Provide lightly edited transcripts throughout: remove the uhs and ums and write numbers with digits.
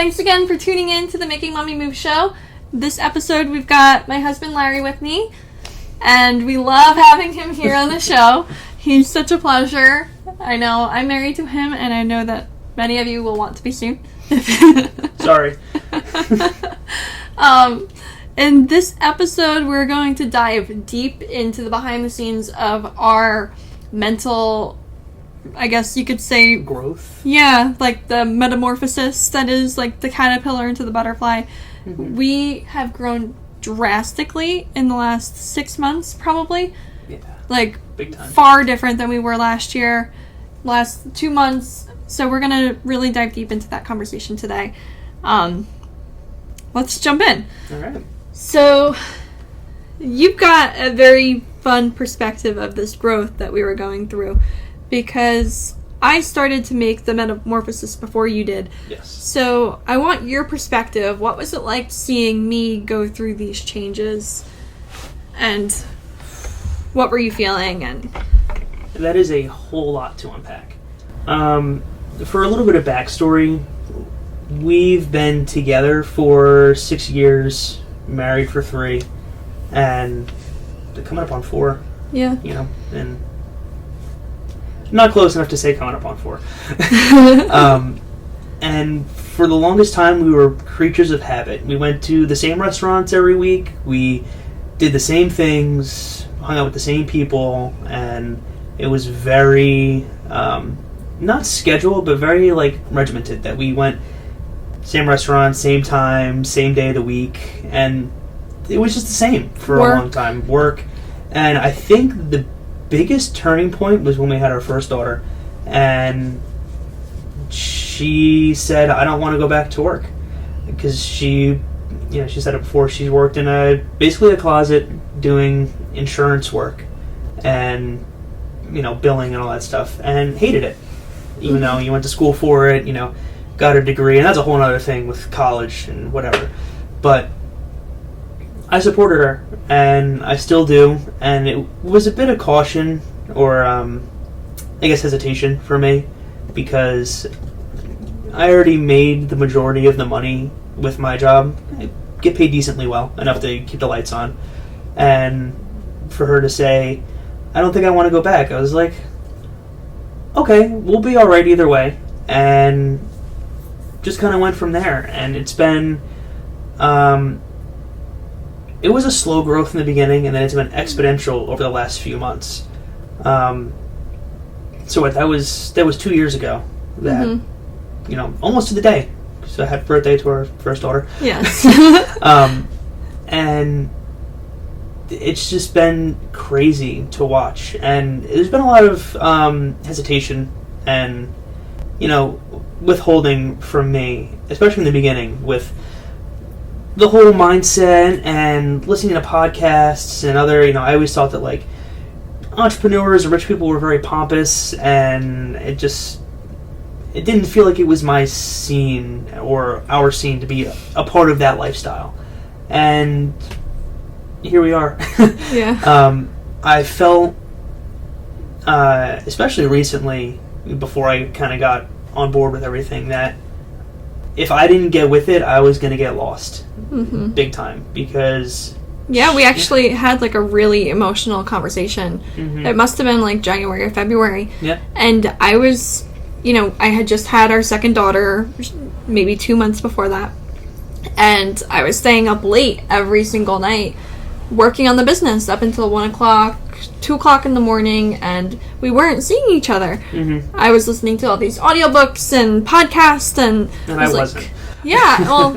Thanks again for tuning in to the Making Mommy Move show. This episode, we've got my husband Larry with me, and we love having him here on the show. He's such a pleasure. I know I'm married to him, and I know that many of you will want to be soon. Sorry. In this episode, we're going to dive deep into the behind the scenes of our mental, I guess you could say, growth. Yeah, like the metamorphosis that is like the caterpillar into the butterfly. Mm-hmm. We have grown drastically in the last 6 months, probably. Yeah. Like, big time. Far different than we were last year, last 2 months. So we're going to really dive deep into that conversation today. Let's jump in. All right. So, you've got a very fun perspective of this growth that we were going through, because I started to make the metamorphosis before you did. Yes. So, I want your perspective. What was it like seeing me go through these changes? And what were you feeling? And that is a whole lot to unpack. For a little bit of backstory, we've been together for 6 years, married for 3, and coming up on 4. Yeah. You know, and not close enough to say coming up on 4. And for the longest time, we were creatures of habit. We went to the same restaurants every week. We did the same things, hung out with the same people, and it was very, not scheduled, but very, like, regimented, that we went same restaurant, same time, same day of the week, and it was just the same for a long time. Work. And I think the biggest turning point was when we had our first daughter, and she said, I don't want to go back to work, because she said it before, she's worked in basically a closet doing insurance work and, billing and all that stuff, and hated it, even though you went to school for it, got her degree, and that's a whole other thing with college and whatever. But I supported her, and I still do, and it was a bit of caution, or I guess hesitation for me, because I already made the majority of the money with my job. I get paid decently well, enough to keep the lights on, and for her to say, I don't think I want to go back, I was like, okay, we'll be alright either way, and just kind of went from there. And it's been, it was a slow growth in the beginning, and then it's been exponential over the last few months. So that was 2 years ago, that, almost to the day, so happy birthday to our first daughter. Yes. And it's just been crazy to watch, and there's been a lot of hesitation and, withholding from me, especially in the beginning, with the whole mindset and listening to podcasts and other, I always thought that, like, entrepreneurs or rich people were very pompous, and it didn't feel like it was my scene or our scene to be a part of that lifestyle. And here we are. Yeah. I felt, especially recently, before I kind of got on board with everything, that if I didn't get with it, I was going to get lost. Mm-hmm. Big time. Because... Yeah, we actually had, like, a really emotional conversation. Mm-hmm. It must have been, like, January or February. Yeah. And I was, I had just had our second daughter, maybe 2 months before that. And I was staying up late every single night, working on the business up until 1 o'clock, 2 o'clock in the morning, and we weren't seeing each other. Mm-hmm. I was listening to all these audiobooks and podcasts, and I wasn't. Yeah, well,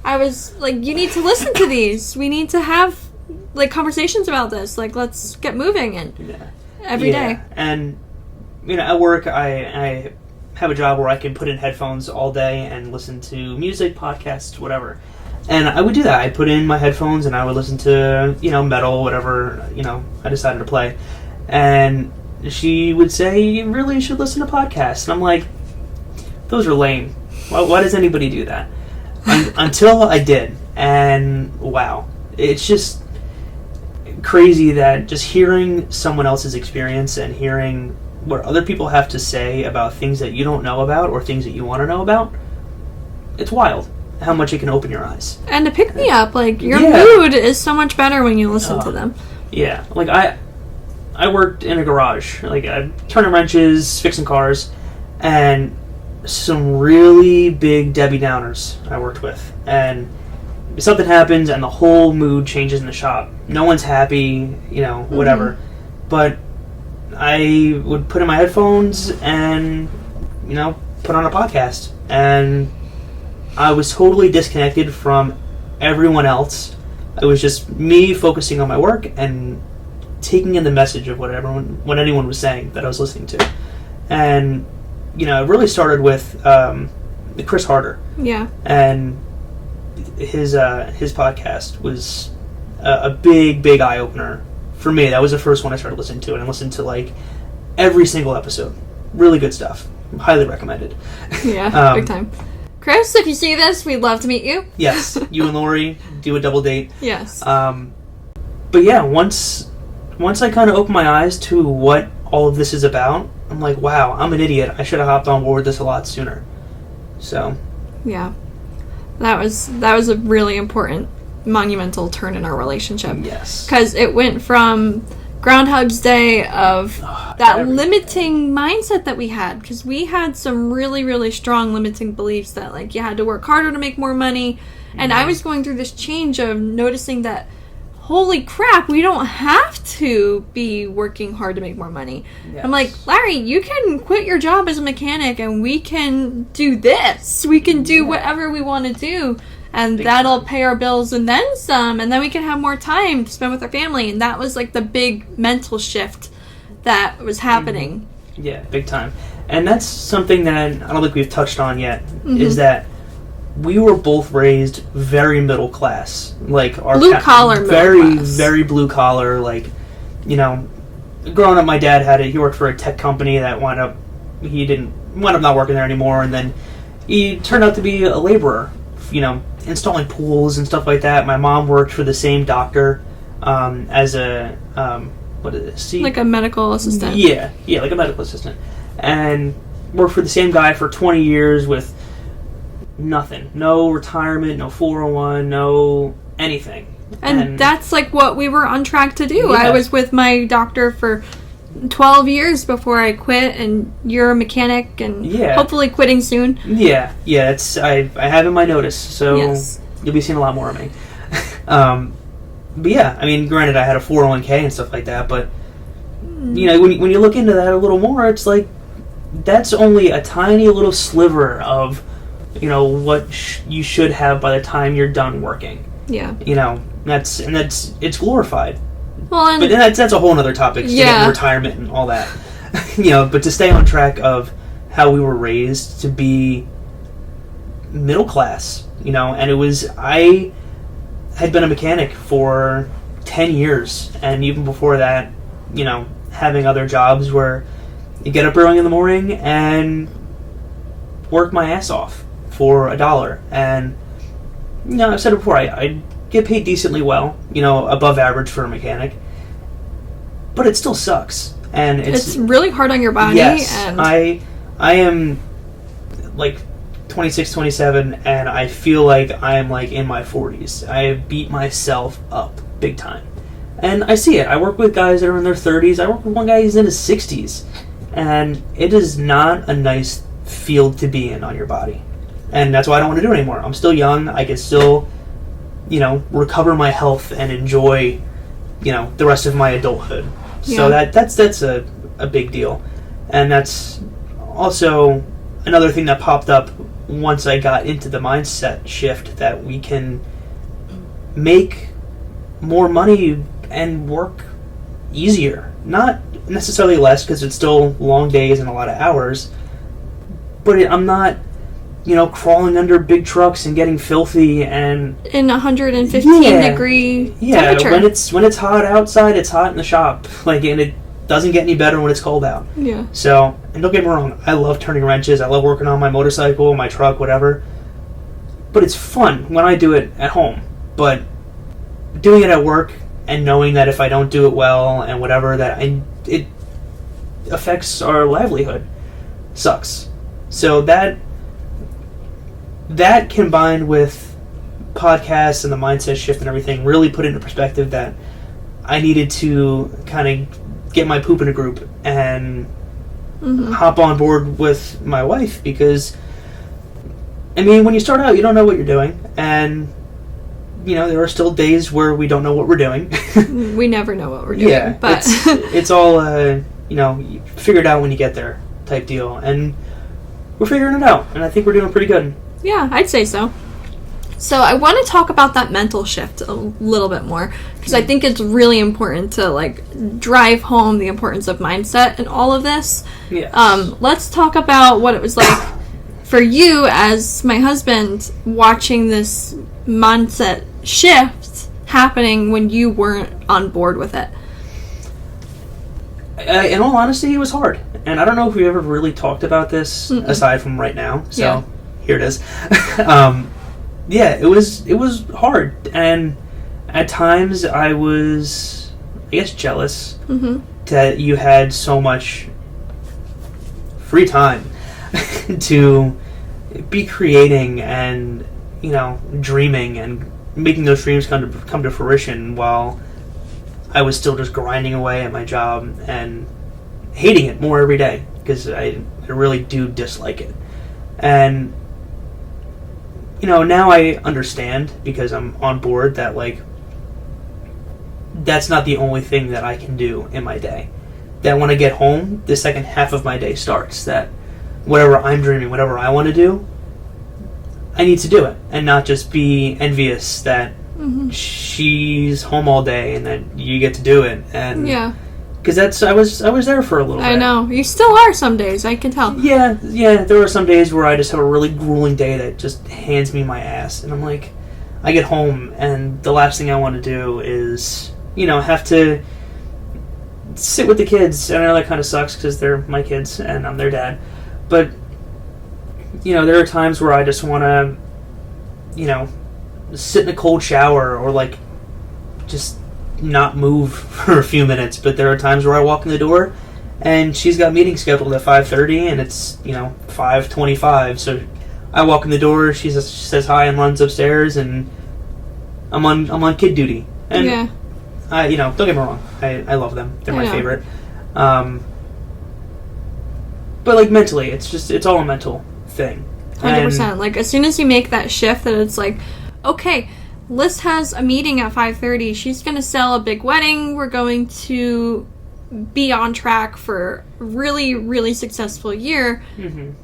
I was like, you need to listen to these. We need to have, like, conversations about this. Like, let's get moving, and every day. And, at work, I have a job where I can put in headphones all day and listen to music, podcasts, whatever. And I would do that. I'd put in my headphones and I would listen to, metal, whatever, I decided to play. And she would say, you really should listen to podcasts. And I'm like, those are lame. Why does anybody do that? Until I did. And wow. It's just crazy that just hearing someone else's experience and hearing what other people have to say about things that you don't know about or things that you want to know about, it's wild how much it can open your eyes. And to pick me up, like, your Yeah. mood is so much better when you listen to them. Yeah, like I worked in a garage, like turning wrenches, fixing cars, and some really big Debbie Downers I worked with. And something happens and the whole mood changes in the shop. No one's happy, whatever. But I would put in my headphones and, put on a podcast. And I was totally disconnected from everyone else. It was just me focusing on my work and taking in the message of what anyone was saying that I was listening to. And, it really started with Chris Harder. Yeah. And his podcast was a big eye-opener for me. That was the first one I started listening to, and I listened to, like, every single episode. Really good stuff. Highly recommended. Yeah, big time. Chris, if you see this, we'd love to meet you. Yes, you and Lori do a double date. Yes. But yeah, once I kind of opened my eyes to what all of this is about, I'm like, wow, I'm an idiot. I should have hopped on board with this a lot sooner. So. Yeah. That was a really important, monumental turn in our relationship. Yes. Because it went from Groundhog's Day of that limiting mindset that we had. Because we had some really, really strong limiting beliefs that, like, you had to work harder to make more money. And I was going through this change of noticing that, holy crap, we don't have to be working hard to make more money. Yes. I'm like, Larry, you can quit your job as a mechanic and we can do this. We can do whatever we want to do. And that'll pay our bills and then some. And then we can have more time to spend with our family. And that was like the big mental shift that was happening. Yeah, big time. And that's something that I don't think we've touched on yet, is that we were both raised very middle class, like our blue-collar very blue collar. Like, growing up, my dad he worked for a tech company that wound up not working there anymore, and then he turned out to be a laborer, installing pools and stuff like that. My mom worked for the same doctor as a what is it? Like a medical assistant. Yeah, like a medical assistant, and worked for the same guy for 20 years with nothing. No retirement, no 401, no anything. And that's like what we were on track to do. Yeah. I was with my doctor for 12 years before I quit, and you're a mechanic and hopefully quitting soon. Yeah, it's I have in my notice, so you'll be seeing a lot more of me. But yeah, I mean, granted, I had a 401k and stuff like that, but when you look into that a little more, it's like that's only a tiny little sliver of what you should have by the time you're done working. Yeah. It's glorified. Well, but that's a whole other topic. To get into retirement and all that. But to stay on track of how we were raised to be middle class, and it was, I had been a mechanic for 10 years, and even before that, having other jobs where you get up early in the morning and work my ass off for $1. And, I've said it before, I get paid decently well, above average for a mechanic, but it still sucks. And it's really hard on your body. Yes, and I am like 26, 27, and I feel like I am like in my 40s. I have beat myself up big time. And I see it. I work with guys that are in their 30s. I work with one guy who's in his 60s. And it is not a nice field to be in on your body. And that's why I don't want to do it anymore. I'm still young. I can still, recover my health and enjoy, the rest of my adulthood. Yeah. So that's a big deal. And that's also another thing that popped up once I got into the mindset shift that we can make more money and work easier. Not necessarily less, because it's still long days and a lot of hours, but I'm not, crawling under big trucks and getting filthy and in 115 degree temperature. when it's hot outside, it's hot in the shop, and it doesn't get any better when it's cold out. Yeah. So, and don't get me wrong, I love turning wrenches, I love working on my motorcycle, my truck, whatever, but it's fun when I do it at home. But doing it at work and knowing that if I don't do it well and whatever, that it affects our livelihood sucks. So that that combined with podcasts and the mindset shift and everything really put it into perspective that I needed to kind of get my poop in a group and hop on board with my wife, because I mean, when you start out, you don't know what you're doing, and you know, there are still days where we don't know what we're doing. We never know what we're doing. Yeah, but it's all you know, you figure it out when you get there type deal, and we're figuring it out, and I think we're doing pretty good. Yeah, I'd say so. So I want to talk about that mental shift a little bit more, because I think it's really important to like drive home the importance of mindset in all of this. Yes. Let's talk about what it was like for you as my husband, watching this mindset shift happening when you weren't on board with it. In all honesty, it was hard, and I don't know if we ever really talked about this aside from right now. So here it is. Yeah, it was hard, and at times I was, I guess, jealous that you had so much free time to be creating and, you know, dreaming and making those dreams come to fruition, while I was still just grinding away at my job and hating it more every day, because I really do dislike it. And you know, now I understand, because I'm on board, that like that's not the only thing that I can do in my day. That when I get home, the second half of my day starts. That whatever I'm dreaming, whatever I want to do, I need to do it, and not just be envious that she's home all day and that you get to do it. And because I was there for a little bit. I know. You still are some days, I can tell. Yeah, there are some days where I just have a really grueling day that just hands me my ass, and I'm like, I get home and the last thing I want to do is, you know, have to sit with the kids. And I know that kind of sucks because they're my kids and I'm their dad, but you know, there are times where I just want to, you know, sit in a cold shower or like just not move for a few minutes. But there are times where I walk in the door and she's got meetings scheduled at 5:30 and it's, you know, 5:25. So I walk in the door, she says hi and runs upstairs, and I'm on kid duty. And I, you know, don't get me wrong, I love them. They're my favorite. But like mentally, it's all a mental thing. 100%. Like as soon as you make that shift, that it's like, okay, Lyss has a meeting at 5:30. She's going to sell a big wedding. We're going to be on track for a really, really successful year.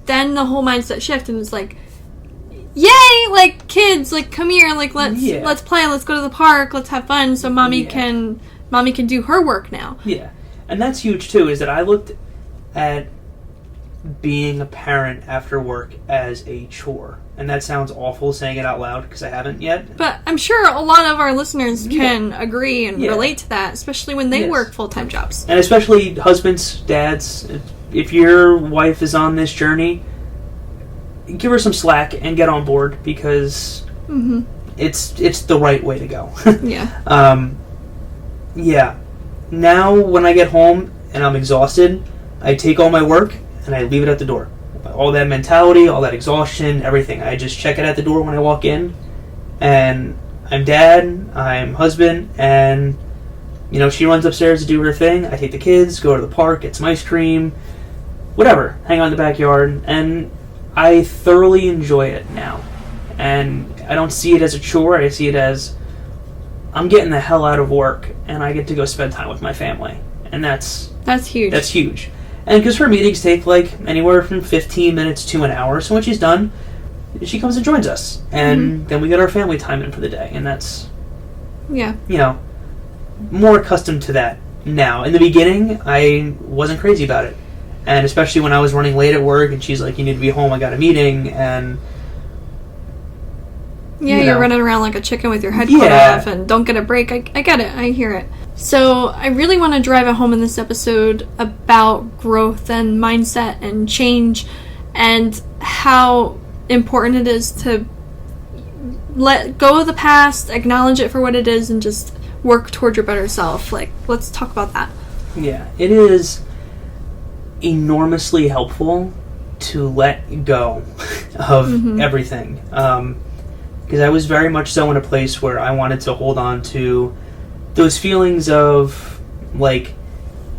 Then the whole mindset shift, and it's like, yay! Like kids, like come here, like let's play, let's go to the park, let's have fun. So mommy can do her work now. Yeah, and that's huge too. Is that I looked at being a parent after work as a chore. And that sounds awful saying it out loud because I haven't yet. But I'm sure a lot of our listeners can agree and relate to that, especially when they work full-time jobs. And especially husbands, dads, if your wife is on this journey, give her some slack and get on board, because it's the right way to go. Now when I get home and I'm exhausted, I take all my work and I leave it at the door. All that mentality, all that exhaustion, everything. I just check it at the door when I walk in. And I'm dad, I'm husband, and, you know, she runs upstairs to do her thing. I take the kids, go to the park, get some ice cream, whatever, hang out in the backyard. And I thoroughly enjoy it now. And I don't see it as a chore. I see it as I'm getting the hell out of work and I get to go spend time with my family. And that's huge. That's huge. And because her meetings take like anywhere from 15 minutes to an hour, so when she's done, she comes and joins us, and then we get our family time in for the day, and that's, you know, more accustomed to that now. In the beginning, I wasn't crazy about it, and especially when I was running late at work, and she's like, "You need to be home. I got a meeting," and you're running around like a chicken with your head cut off, and don't get a break. I get it. I hear it. So I really want to drive it home in this episode about growth and mindset and change, and how important it is to let go of the past, acknowledge it for what it is, and just work toward your better self. Like, let's talk about that. Yeah, it is enormously helpful to let go of everything. Because I was very much so in a place where I wanted to hold on to those feelings of, like,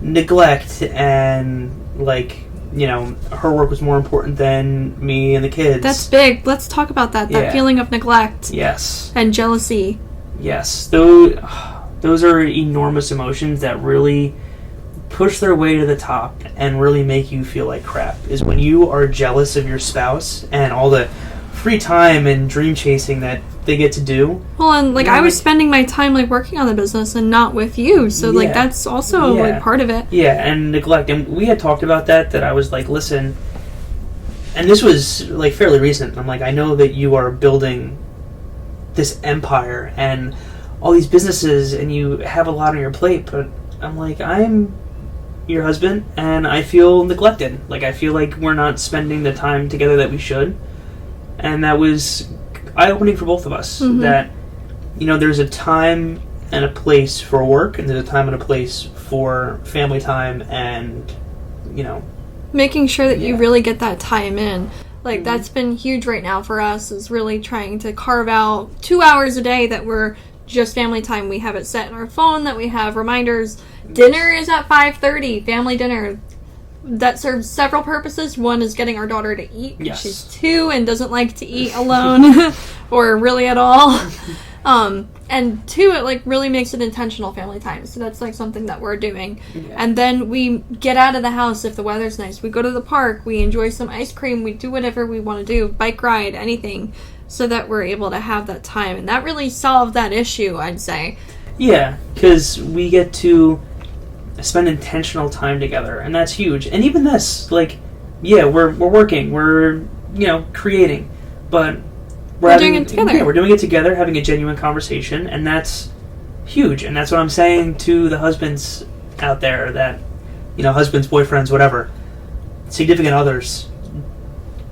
neglect and, like, you know, her work was more important than me and the kids. That's big. Let's talk about that. That feeling of neglect. Yes. And jealousy. Yes. Those are enormous emotions that really push their way to the top and really make you feel like crap, is when you are jealous of your spouse and all the free time and dream chasing that they get to do. Well, and like, I was spending my time like working on the business and not with you, so like that's also like part of it. Yeah, and neglect. And we had talked about that I was like, listen, and this was like fairly recent. I'm like, I know that you are building this empire and all these businesses and you have a lot on your plate, but I'm like, I'm your husband and I feel neglected. Like, I feel like we're not spending the time together that we should. And that was eye-opening for both of us. That, you know, there's a time and a place for work, and there's a time and a place for family time, and, you know, making sure that you really get that time in. Like, that's been huge right now for us, is really trying to carve out 2 hours a day that we're just family time. We have it set in our phone, that we have reminders. Dinner is at 5:30, family dinner. That serves several purposes. One is getting our daughter to eat. Yes. She's 2 and doesn't like to eat alone or really at all. And 2, it like really makes it intentional family time. So that's like something that we're doing. Yeah. And then we get out of the house if the weather's nice. We go to the park. We enjoy some ice cream. We do whatever we want to do. Bike ride, anything. So that we're able to have that time. And that really solved that issue, I'd say. Yeah, because we get to spend intentional time together, and that's huge. And even this, like, yeah, we're working, we're, you know, creating, but we're doing it together. Yeah, we're doing it together, having a genuine conversation, and that's huge. And that's what I'm saying to the husbands out there that, you know, husbands, boyfriends, whatever, significant others,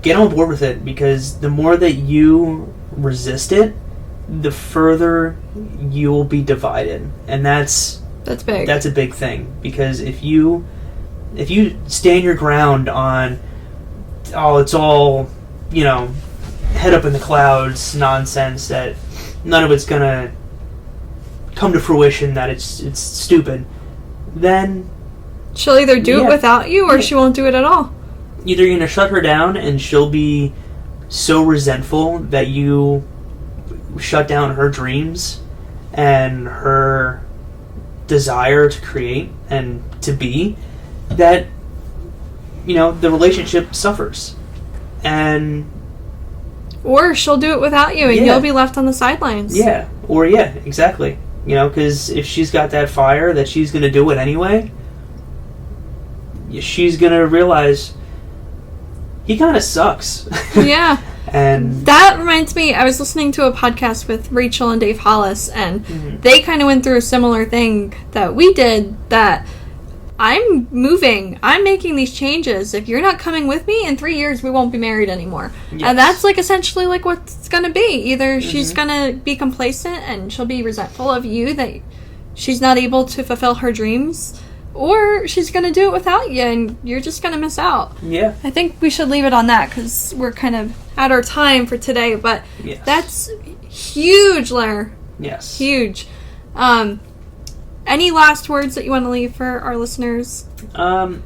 get on board with it, because the more that you resist it, the further you will be divided. And that's big. That's a big thing, because if you stand your ground on, oh, it's all, you know, head up in the clouds nonsense, that none of it's gonna come to fruition, that it's stupid, then she'll either do it without you, or she won't do it at all. Either you're gonna shut her down and she'll be so resentful that you shut down her dreams and her desire to create and to be, that, you know, the relationship suffers. And or she'll do it without you, and you'll be left on the sidelines. Yeah, or exactly. You know, because if she's got that fire that she's going to do it anyway, she's going to realize he kind of sucks. Yeah. And that reminds me, I was listening to a podcast with Rachel and Dave Hollis, and they kind of went through a similar thing that we did, that I'm moving, I'm making these changes. If you're not coming with me, in 3 years we won't be married anymore. Yes. And that's like essentially like what it's going to be. Either she's going to be complacent and she'll be resentful of you that she's not able to fulfill her dreams, or she's going to do it without you, and you're just going to miss out. Yeah. I think we should leave it on that, because we're kind of at our time for today. But that's huge, Lair. Yes. Huge. Any last words that you want to leave for our listeners? For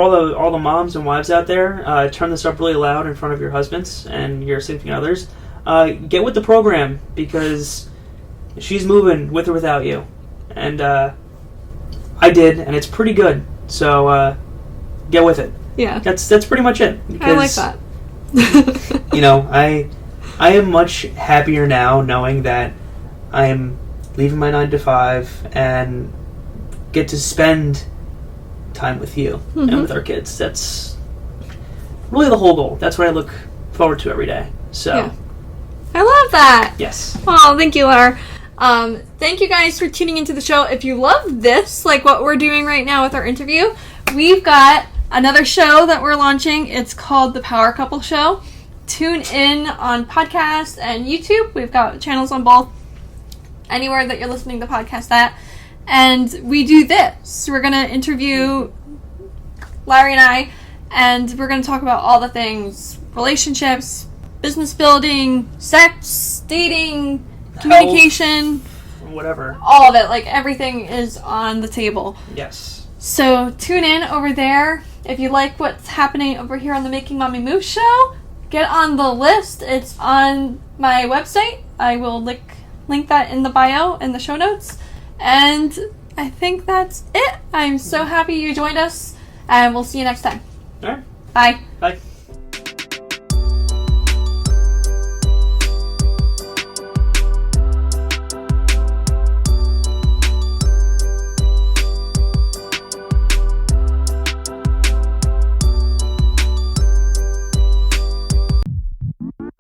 all the moms and wives out there, turn this up really loud in front of your husbands and your significant others. Get with the program, because she's moving with or without you. And I did, and it's pretty good. So get with it. Yeah, that's pretty much it. I like that. You know, I am much happier now knowing that I am leaving my 9 to 5 and get to spend time with you and with our kids. That's really the whole goal. That's what I look forward to every day. So I love that. Yes. Oh, thank you, Laura. Thank you guys for tuning into the show. If you love this, like what we're doing right now with our interview, we've got another show that we're launching. It's called The Power Couple Show. Tune in on podcast and YouTube. We've got channels on both. Anywhere that you're listening to podcasts at. And we do this. We're going to interview Larry and I, And we're going to talk about all the things: relationships, business building, sex, dating, communication, whatever. All of it. Like, everything is on the table. Yes. So tune in over there. If you like what's happening over here on the Making Mommy Move show, get on the list. It's on my website. I will link that in the bio and the show notes. And I think that's it. I'm so happy you joined us, and we'll see you next time. All right. Bye. Bye.